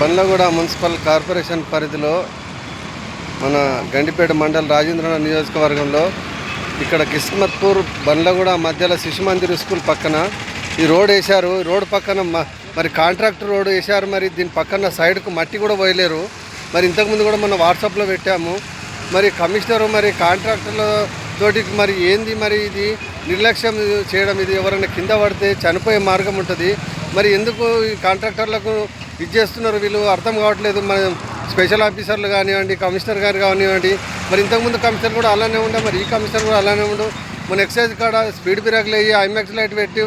Bandlaguda municipal corporation పరిధిలో మన గండిపేట మండల్ రాజేంద్రనగర్ నియోజకవర్గంలో ఇక్కడ కిస్మత్పూర్ బండ్లగూడ మధ్యలో శిశు మందిర్ స్కూల్ పక్కన ఈ రోడ్ వేశారు. ఈ రోడ్ పక్కన మరి కాంట్రాక్టర్ రోడ్ వేశారు. మరి దీని పక్కన సైడ్కు మట్టి కూడా పోయలేరు. మరి ఇంతకుముందు కూడా మనం వాట్సాప్లో పెట్టాము. మరి కమిషనరు మరి కాంట్రాక్టర్ల తోటికి మరి ఏంది మరి ఇది నిర్లక్ష్యం చేయడం, ఇది ఎవరైనా కింద పడితే చనిపోయే మార్గం ఉంటుంది. మరి ఎందుకు ఈ కాంట్రాక్టర్లకు ఇది చేస్తున్నారు వీళ్ళు అర్థం కావట్లేదు. మన స్పెషల్ ఆఫీసర్లు కానివ్వండి, కమిషనర్ గారు కానివ్వండి, మరి ఇంతకుముందు కమిషనర్ కూడా అలానే ఉండే, మరి ఈ కమిషనర్ కూడా అలానే ఉండు. మన ఎక్సైజ్ కాడ స్పీడ్ బ్రేక్లు అయ్యి ఐమాక్స్ లైట్ పెట్టి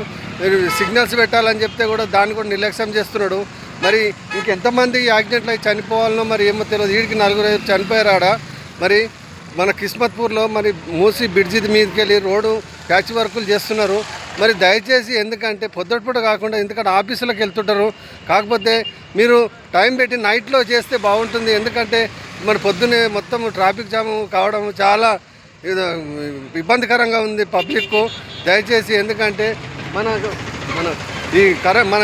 సిగ్నల్స్ పెట్టాలని చెప్తే కూడా దాన్ని కూడా నిర్లక్ష్యం చేస్తున్నాడు. మరి ఇంకెంతమంది యాక్సిడెంట్లు అయి చనిపోవాలనో మరి ఏమో తెలియదు. వీడికి 4 చనిపోయారాడ. మరి మన కిస్మత్పూర్లో మరి మూసి బ్రిడ్జి మీదకి వెళ్ళి రోడ్డు ప్యాచ్ వర్కులు చేస్తున్నారు. మరి దయచేసి ఎందుకంటే పొద్దుటపూట కాకుండా ఎందుకంటే ఆఫీసులకు వెళ్తుంటారు. కాకపోతే మీరు టైం పెట్టి నైట్లో చేస్తే బాగుంటుంది. ఎందుకంటే మరి పొద్దున్నే మొత్తం ట్రాఫిక్ జామ్ కావడం చాలా ఇబ్బందికరంగా ఉంది పబ్లిక్కు. దయచేసి ఎందుకంటే మన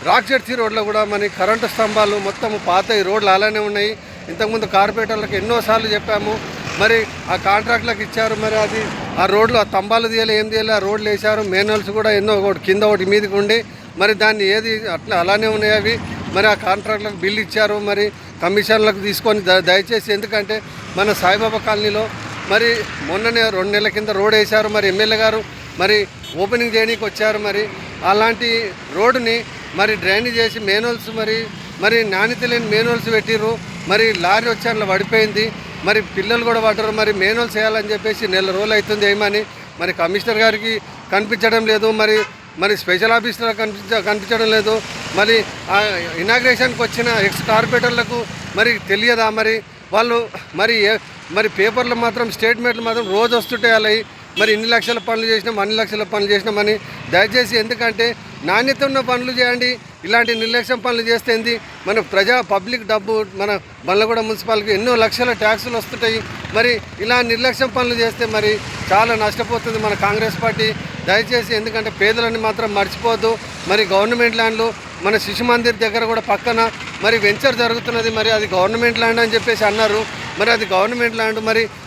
రాక్షర్సి రోడ్లో కూడా మన కరెంటు స్తంభాలు మొత్తం పాత ఈ రోడ్లు అలానే ఉన్నాయి. ఇంతకుముందు కార్పొరేటర్లకు ఎన్నోసార్లు చెప్పాము. మరి ఆ కాంట్రాక్ట్లకు ఇచ్చారు. మరి అది ఆ రోడ్లు ఆ స్తంభాలు తీయాలి, ఏం తీయాలి, ఆ రోడ్లు వేశారు. మేనల్స్ కూడా ఎన్నో ఒకటి కింద ఒకటి మీదకి ఉండి మరి దాన్ని ఏది అట్లా అలానే ఉన్నాయి అవి. మరి ఆ కాంట్రాక్ట్లకు బిల్లు ఇచ్చారు. మరి కమిషన్లకు తీసుకొని దయచేసి ఎందుకంటే మన సాయిబాబా కాలనీలో మరి మొన్ననే 2 నెలల కింద రోడ్ వేశారు. మరి ఎమ్మెల్యే గారు మరి ఓపెనింగ్ చేయడానికి వచ్చారు. మరి అలాంటి రోడ్డుని మరి డ్రైనేజ్ చేసి మేనోల్స్ మరి నాణ్యత లేని మేనోల్స్ పెట్టిర్రు. మరి లారీ వచ్చి అందులో పడిపోయింది. మరి పిల్లలు కూడా పడ్డారు. మరి మేనోల్స్ వేయాలని చెప్పేసి 1 నెల రోజులు అవుతుంది ఏమని. మరి కమిషనర్ గారికి కనిపించడం లేదు. మరి స్పెషల్ ఆఫీసర్ కనిపించడం లేదు. మరి ఇనాగ్రేషన్కి వచ్చిన ఎక్స్ కార్పొరేటర్లకు మరి తెలియదా? మరి వాళ్ళు మరి పేపర్లు మాత్రం స్టేట్మెంట్లు మాత్రం రోజు వస్తుంటాయి. అలా మరి ఇన్ని లక్షల పనులు చేసినాం, అన్ని లక్షల పనులు చేసినామని. దయచేసి ఎందుకంటే నాణ్యత ఉన్న పనులు చేయండి. ఇలాంటి నిర్లక్ష్యం పనులు చేస్తే ఏంది? మన పబ్లిక్ డబ్బు మన బండ్లగూడ మున్సిపాలిటీకి ఎన్నో లక్షల ట్యాక్సులు వస్తుంటాయి. మరి ఇలా నిర్లక్ష్యం పనులు చేస్తే మరి చాలా నష్టపోతుంది మన కాంగ్రెస్ పార్టీ. దయచేసి ఎందుకంటే పేదలని మాత్రం మర్చిపోవద్దు. మరి గవర్నమెంట్ ల్యాండ్లు మన శిశు మందిర్ దగ్గర కూడా పక్కన మరి వెంచర్ జరుగుతున్నది. మరి అది గవర్నమెంట్ ల్యాండ్ అని చెప్పేసి అన్నారు. మరి అది గవర్నమెంట్ ల్యాండ్.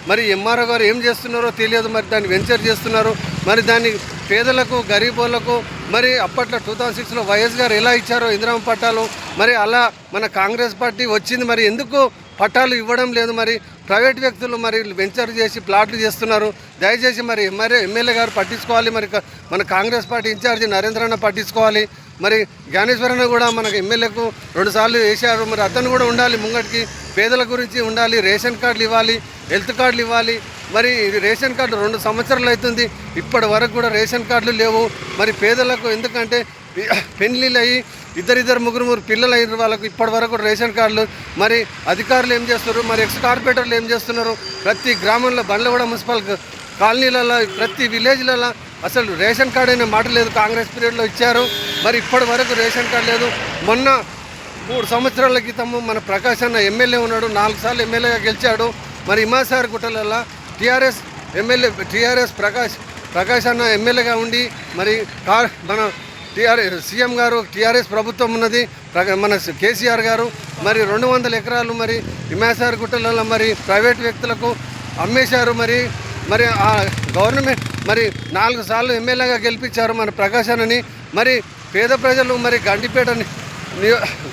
మరి ఎంఆర్ఓ గారు ఏం చేస్తున్నారో తెలియదు. మరి దాన్ని వెంచర్ చేస్తున్నారు. మరి దాన్ని పేదలకు గరీబోళ్లకు మరి అప్పట్లో 2006లో వైఎస్ గారు ఎలా ఇచ్చారో ఇందిరమ్మ పట్టాలు మరి అలా మన కాంగ్రెస్ పార్టీ వచ్చింది. మరి ఎందుకు పట్టాలు ఇవ్వడం లేదు? మరి ప్రైవేట్ వ్యక్తులు మరి వెంచర్ చేసి ప్లాట్లు చేస్తున్నారు. దయచేసి మరి ఎమ్మెల్యే గారు పట్టించుకోవాలి. మరి మన కాంగ్రెస్ పార్టీ ఇన్ఛార్జి నరేంద్రన్న పట్టించుకోవాలి. మరి జ్ఞానేశ్వరన్న కూడా మనకు ఎమ్మెల్యేకు 2 సార్లు వేశారు. మరి అతను కూడా ఉండాలి ముంగటికి. పేదల గురించి ఉండాలి. రేషన్ కార్డులు ఇవ్వాలి, హెల్త్ కార్డులు ఇవ్వాలి. మరి రేషన్ కార్డు 2 సంవత్సరాలు అవుతుంది, ఇప్పటి వరకు కూడా రేషన్ కార్డులు లేవు. మరి పేదలకు ఎందుకంటే పెళ్ళిళ్ళు అయ్యి 2-3 పిల్లలు అయిన వాళ్ళకు ఇప్పటి వరకు రేషన్ కార్డులు. మరి అధికారులు ఏం చేస్తున్నారు? మరి ఎక్స్ కార్పొరేటర్లు ఏం చేస్తున్నారు? ప్రతి గ్రామంలో బండ్లగూడ మున్సిపల్ కాలనీలలో ప్రతి విలేజ్లలో అసలు రేషన్ కార్డు అయిన మాట లేదు. కాంగ్రెస్ పీరియడ్లో ఇచ్చారు. మరి ఇప్పటి వరకు రేషన్ కార్డు లేదు. మొన్న 3 సంవత్సరాల క్రితము మన ప్రకాష్ అన్న ఎమ్మెల్యే ఉన్నాడు, 4 సార్లు ఎమ్మెల్యేగా గెలిచాడు. మరి హిమాసాగర్ గుట్టలలో టీఆర్ఎస్ ప్రకాష్ అన్న ఎమ్మెల్యేగా ఉండి మరి మన సీఎం గారు టీఆర్ఎస్ ప్రభుత్వం ఉన్నది, మన కేసీఆర్ గారు మరి 200 ఎకరాలు మరి హిమాసాగర్ గుట్టలలో మరి ప్రైవేట్ వ్యక్తులకు అమ్మేశారు. మరి ఆ గవర్నమెంట్ మరి 4 సార్లు ఎమ్మెల్యేగా గెలిపించారు మన ప్రకాష్ అన్నని. మరి పేద ప్రజలు మరి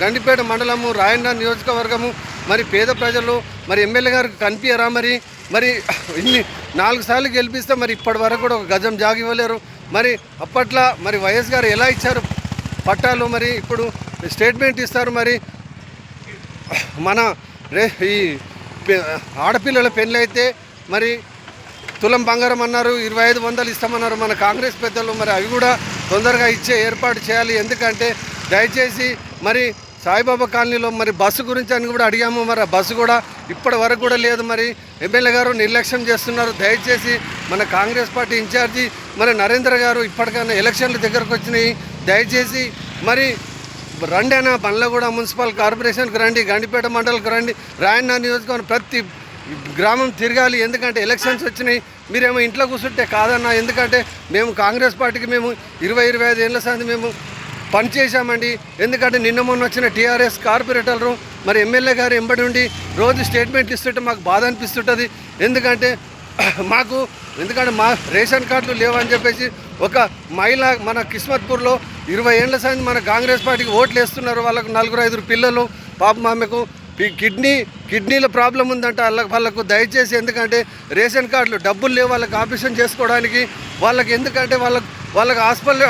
గండిపేట మండలము రాయన్న నియోజకవర్గము మరి పేద ప్రజలు మరి ఎమ్మెల్యే గారికి కనిపించరా? మరి ఇన్ని 4 సార్లు గెలిపిస్తే మరి ఇప్పటి వరకు కూడా ఒక గజం జాగి ఇవ్వలేరు. మరి అప్పట్లో మరి వైఎస్ గారు ఎలా ఇచ్చారు పట్టాలు? మరి ఇప్పుడు స్టేట్మెంట్ ఇస్తారు. మరి మన ఈ ఆడపిల్లల పెళ్ళైతే మరి తులం బంగారం అన్నారు, 2500 ఇస్తామన్నారు మన కాంగ్రెస్ పెద్దలు. మరి అవి కూడా తొందరగా ఇచ్చే ఏర్పాటు చేయాలి. ఎందుకంటే దయచేసి మరి సాయిబాబా కాలనీలో మరి బస్సు గురించి అని కూడా అడిగాము. మరి ఆ బస్సు కూడా ఇప్పటి వరకు కూడా లేదు. మరి ఎమ్మెల్యే గారు నిర్లక్ష్యం చేస్తున్నారు. దయచేసి మన కాంగ్రెస్ పార్టీ ఇన్ఛార్జి మరి నరేంద్ర గారు ఇప్పటికైనా ఎలక్షన్లు దగ్గరకు వచ్చినాయి. దయచేసి మరి రండి అన్న బండ్లగూడ మున్సిపల్ కార్పొరేషన్కి రండి, గండిపేట మండలికి రండి, రాయన్న నియోజకవర్గం ప్రతి గ్రామం తిరగాలి. ఎందుకంటే ఎలక్షన్స్ వచ్చినాయి. మీరేమో ఇంట్లో కూర్చుంటే కాదన్నా. ఎందుకంటే మేము కాంగ్రెస్ పార్టీకి మేము 20-25 ఏళ్ళ సంది మేము పనిచేశామండి. ఎందుకంటే నిన్న మొన్న వచ్చిన టీఆర్ఎస్ కార్పొరేటర్లు మరి ఎమ్మెల్యే గారు ఎంబడి ఉండి రోజు స్టేట్మెంట్లు ఇస్తుంటే మాకు బాధ అనిపిస్తుంటుంది. ఎందుకంటే మా రేషన్ కార్డులు లేవని చెప్పేసి ఒక మహిళ మన కిస్మత్పూర్లో 20 ఏళ్ల సంది మన కాంగ్రెస్ పార్టీకి ఓట్లు వేస్తున్నారు. వాళ్ళకు 4-5 పిల్లలు, పాపం ఆమెకు కిడ్నీల ప్రాబ్లం ఉందంట. వాళ్ళకు దయచేసి, ఎందుకంటే రేషన్ కార్డులు డబ్బులు లేవు వాళ్ళకి ఆపరేషన్ చేసుకోవడానికి. వాళ్ళకి ఎందుకంటే వాళ్ళకి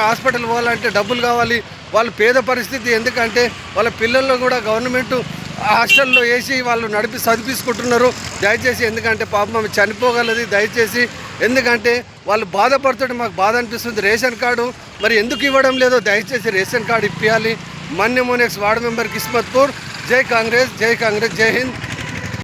హాస్పిటల్ పోవాలంటే డబ్బులు కావాలి. వాళ్ళ పేద పరిస్థితి, ఎందుకంటే వాళ్ళ పిల్లల్లో కూడా గవర్నమెంట్ హాస్టల్లో వేసి వాళ్ళు చదివించుకుంటున్నారు. దయచేసి, ఎందుకంటే పాపం ఆమె చనిపోగలది. దయచేసి, ఎందుకంటే వాళ్ళు బాధపడుతుంటే మాకు బాధ అనిపిస్తుంది. రేషన్ కార్డు మరి ఎందుకు ఇవ్వడం లేదో దయచేసి ration card ఇప్పించాలి. మన్య Monex ward member Kismatpur. జై కాంగ్రెస్, జై కాంగ్రెస్, జై హింద్.